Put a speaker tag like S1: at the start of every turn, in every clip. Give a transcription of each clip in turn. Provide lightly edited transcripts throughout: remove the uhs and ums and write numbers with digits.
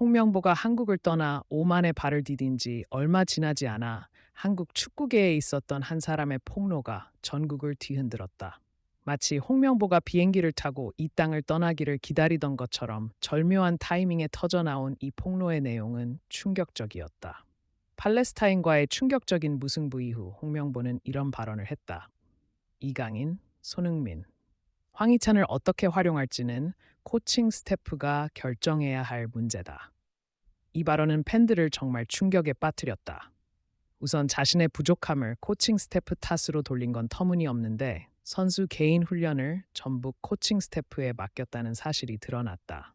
S1: 홍명보가 한국을 떠나 오만에 발을 디딘 지 얼마 지나지 않아 한국 축구계에 있었던 한 사람의 폭로가 전국을 뒤흔들었다. 마치 홍명보가 비행기를 타고 이 땅을 떠나기를 기다리던 것처럼 절묘한 타이밍에 터져나온 이 폭로의 내용은 충격적이었다. 팔레스타인과의 충격적인 무승부 이후 홍명보는 이런 발언을 했다. 이강인, 손흥민, 황희찬을 어떻게 활용할지는 코칭 스태프가 결정해야 할 문제다. 이 발언은 팬들을 정말 충격에 빠뜨렸다. 우선 자신의 부족함을 코칭 스태프 탓으로 돌린 건 터무니없는데 선수 개인 훈련을 전부 코칭 스태프에 맡겼다는 사실이 드러났다.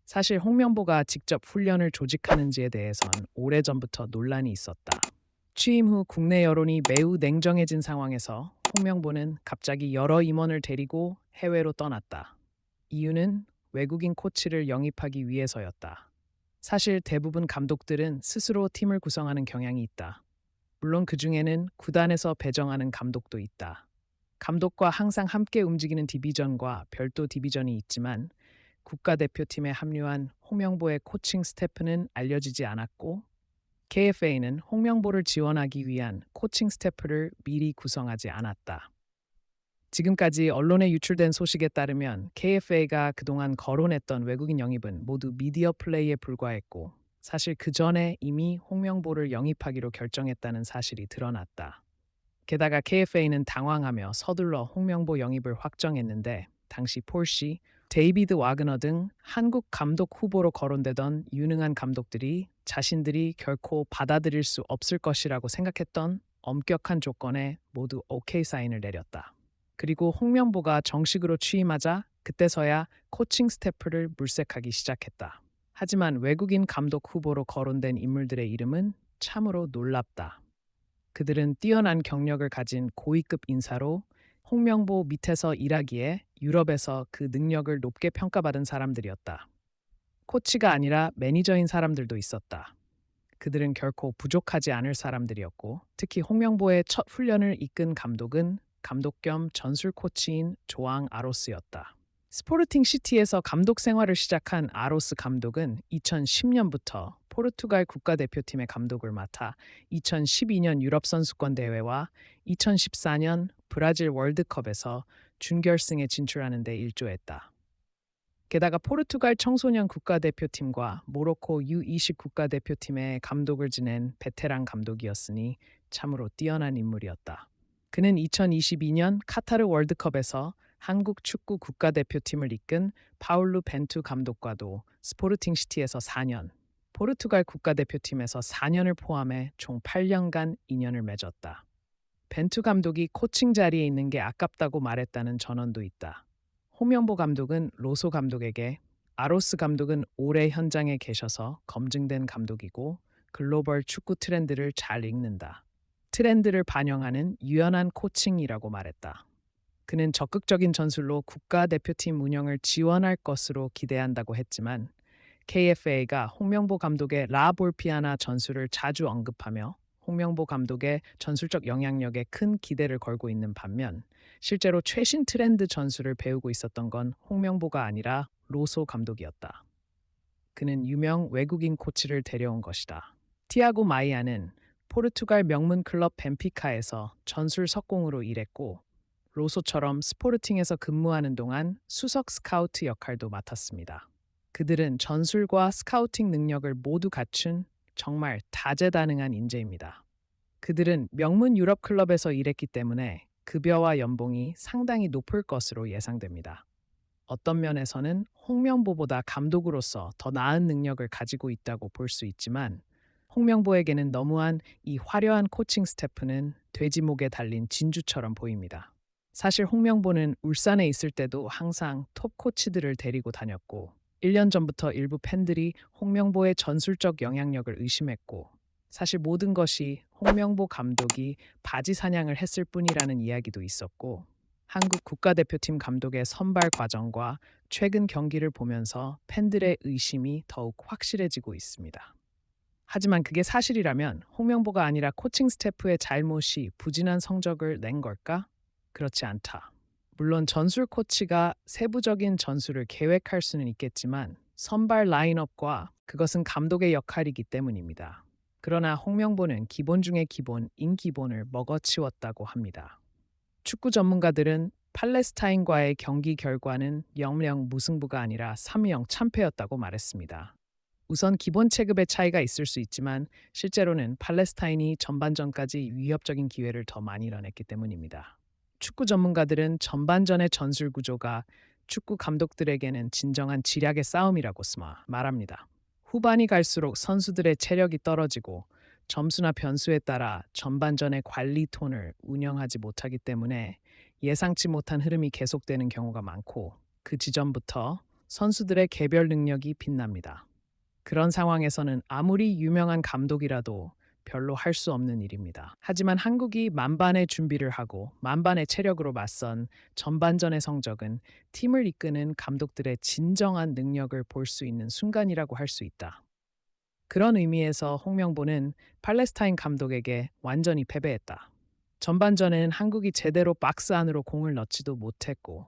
S1: 사실 홍명보가 직접 훈련을 조직하는지에 대해선 오래전부터 논란이 있었다. 취임 후 국내 여론이 매우 냉정해진 상황에서 홍명보는 갑자기 여러 임원을 데리고 해외로 떠났다. 이유는 외국인 코치를 영입하기 위해서였다. 사실 대부분 감독들은 스스로 팀을 구성하는 경향이 있다. 물론 그 중에는 구단에서 배정하는 감독도 있다. 감독과 항상 함께 움직이는 디비전과 별도 디비전이 있지만 국가대표팀에 합류한 홍명보의 코칭 스태프는 알려지지 않았고 KFA는 홍명보를 지원하기 위한 코칭 스태프를 미리 구성하지 않았다. 지금까지 언론에 유출된 소식에 따르면 KFA가 그동안 거론했던 외국인 영입은 모두 미디어 플레이에 불과했고 사실 그 전에 이미 홍명보를 영입하기로 결정했다는 사실이 드러났다. 게다가 KFA는 당황하며 서둘러 홍명보 영입을 확정했는데 당시 폴시, 데이비드 와그너 등 한국 감독 후보로 거론되던 유능한 감독들이 자신들이 결코 받아들일 수 없을 것이라고 생각했던 엄격한 조건에 모두 오케이 사인을 내렸다. 그리고 홍명보가 정식으로 취임하자 그때서야 코칭 스태프를 물색하기 시작했다. 하지만 외국인 감독 후보로 거론된 인물들의 이름은 참으로 놀랍다. 그들은 뛰어난 경력을 가진 고위급 인사로 홍명보 밑에서 일하기에 유럽에서 그 능력을 높게 평가받은 사람들이었다. 코치가 아니라 매니저인 사람들도 있었다. 그들은 결코 부족하지 않을 사람들이었고 특히 홍명보의 첫 훈련을 이끈 감독은 감독 겸 전술 코치인 조앙 아로스였다. 스포르팅 시티에서 감독 생활을 시작한 아로스 감독은 2010년부터 포르투갈 국가대표팀의 감독을 맡아 2012년 유럽 선수권 대회와 2014년 브라질 월드컵에서 준결승에 진출하는 데 일조했다. 게다가 포르투갈 청소년 국가대표팀과 모로코 U20 국가대표팀의 감독을 지낸 베테랑 감독이었으니 참으로 뛰어난 인물이었다. 그는 2022년 카타르 월드컵에서 한국 축구 국가대표팀을 이끈 파울루 벤투 감독과도 스포르팅 시티에서 4년, 포르투갈 국가대표팀에서 4년을 포함해 총 8년간 인연을 맺었다. 벤투 감독이 코칭 자리에 있는 게 아깝다고 말했다는 전언도 있다. 홍명보 감독은 로소 감독에게 아로스 감독은 오래 현장에 계셔서 검증된 감독이고 글로벌 축구 트렌드를 잘 읽는다. 트렌드를 반영하는 유연한 코칭이라고 말했다. 그는 적극적인 전술로 국가대표팀 운영을 지원할 것으로 기대한다고 했지만 KFA가 홍명보 감독의 라 볼피아나 전술을 자주 언급하며 홍명보 감독의 전술적 영향력에 큰 기대를 걸고 있는 반면 실제로 최신 트렌드 전술을 배우고 있었던 건 홍명보가 아니라 로소 감독이었다. 그는 유명 외국인 코치를 데려온 것이다. 티아고 마이아는 포르투갈 명문 클럽 벤피카에서 전술 석공으로 일했고 로소처럼 스포르팅에서 근무하는 동안 수석 스카우트 역할도 맡았습니다. 그들은 전술과 스카우팅 능력을 모두 갖춘 정말 다재다능한 인재입니다. 그들은 명문 유럽 클럽에서 일했기 때문에 급여와 연봉이 상당히 높을 것으로 예상됩니다. 어떤 면에서는 홍명보보다 감독으로서 더 나은 능력을 가지고 있다고 볼 수 있지만 홍명보에게는 너무한 이 화려한 코칭 스태프는 돼지목에 달린 진주처럼 보입니다. 사실 홍명보는 울산에 있을 때도 항상 톱 코치들을 데리고 다녔고 1년 전부터 일부 팬들이 홍명보의 전술적 영향력을 의심했고 사실 모든 것이 홍명보 감독이 바지 사냥을 했을 뿐이라는 이야기도 있었고 한국 국가대표팀 감독의 선발 과정과 최근 경기를 보면서 팬들의 의심이 더욱 확실해지고 있습니다. 하지만 그게 사실이라면 홍명보가 아니라 코칭 스태프의 잘못이 부진한 성적을 낸 걸까? 그렇지 않다. 물론 전술 코치가 세부적인 전술을 계획할 수는 있겠지만 선발 라인업과 그것은 감독의 역할이기 때문입니다. 그러나 홍명보는 기본 중의 기본, 인기본을 먹어치웠다고 합니다. 축구 전문가들은 팔레스타인과의 경기 결과는 0-0 무승부가 아니라 3-0 참패였다고 말했습니다. 우선 기본 체급의 차이가 있을 수 있지만 실제로는 팔레스타인이 전반전까지 위협적인 기회를 더 많이 이뤄냈기 때문입니다. 축구 전문가들은 전반전의 전술 구조가 축구 감독들에게는 진정한 지략의 싸움이라고 말합니다. 후반이 갈수록 선수들의 체력이 떨어지고 점수나 변수에 따라 전반전의 관리 톤을 운영하지 못하기 때문에 예상치 못한 흐름이 계속되는 경우가 많고 그 지점부터 선수들의 개별 능력이 빛납니다. 그런 상황에서는 아무리 유명한 감독이라도 별로 할 수 없는 일입니다. 하지만 한국이 만반의 준비를 하고 만반의 체력으로 맞선 전반전의 성적은 팀을 이끄는 감독들의 진정한 능력을 볼 수 있는 순간이라고 할 수 있다. 그런 의미에서 홍명보는 팔레스타인 감독에게 완전히 패배했다. 전반전엔 한국이 제대로 박스 안으로 공을 넣지도 못했고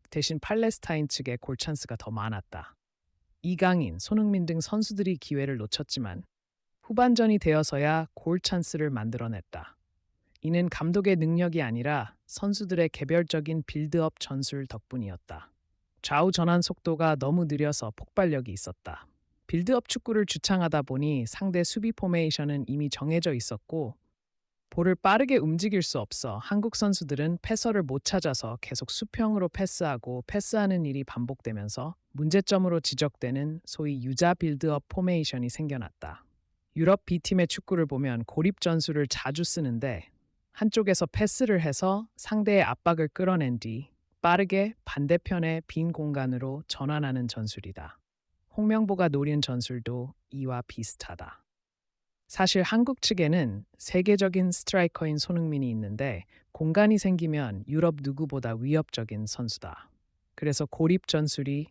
S1: 대신 팔레스타인 측의 골찬스가 더 많았다. 이강인, 손흥민 등 선수들이 기회를 놓쳤지만 후반전이 되어서야 골 찬스를 만들어냈다. 이는 감독의 능력이 아니라 선수들의 개별적인 빌드업 전술 덕분이었다. 좌우 전환 속도가 너무 느려서 폭발력이 있었다. 빌드업 축구를 주창하다 보니 상대 수비 포메이션은 이미 정해져 있었고 볼을 빠르게 움직일 수 없어 한국 선수들은 패서를 못 찾아서 계속 수평으로 패스하고 패스하는 일이 반복되면서 문제점으로 지적되는 소위 유자 빌드업 포메이션이 생겨났다. 유럽 B팀의 축구를 보면 고립 전술을 자주 쓰는데 한쪽에서 패스를 해서 상대의 압박을 끌어낸 뒤 빠르게 반대편의 빈 공간으로 전환하는 전술이다. 홍명보가 노린 전술도 이와 비슷하다. 사실 한국 측에는 세계적인 스트라이커인 손흥민이 있는데 공간이 생기면 유럽 누구보다 위협적인 선수다. 그래서 고립 전술이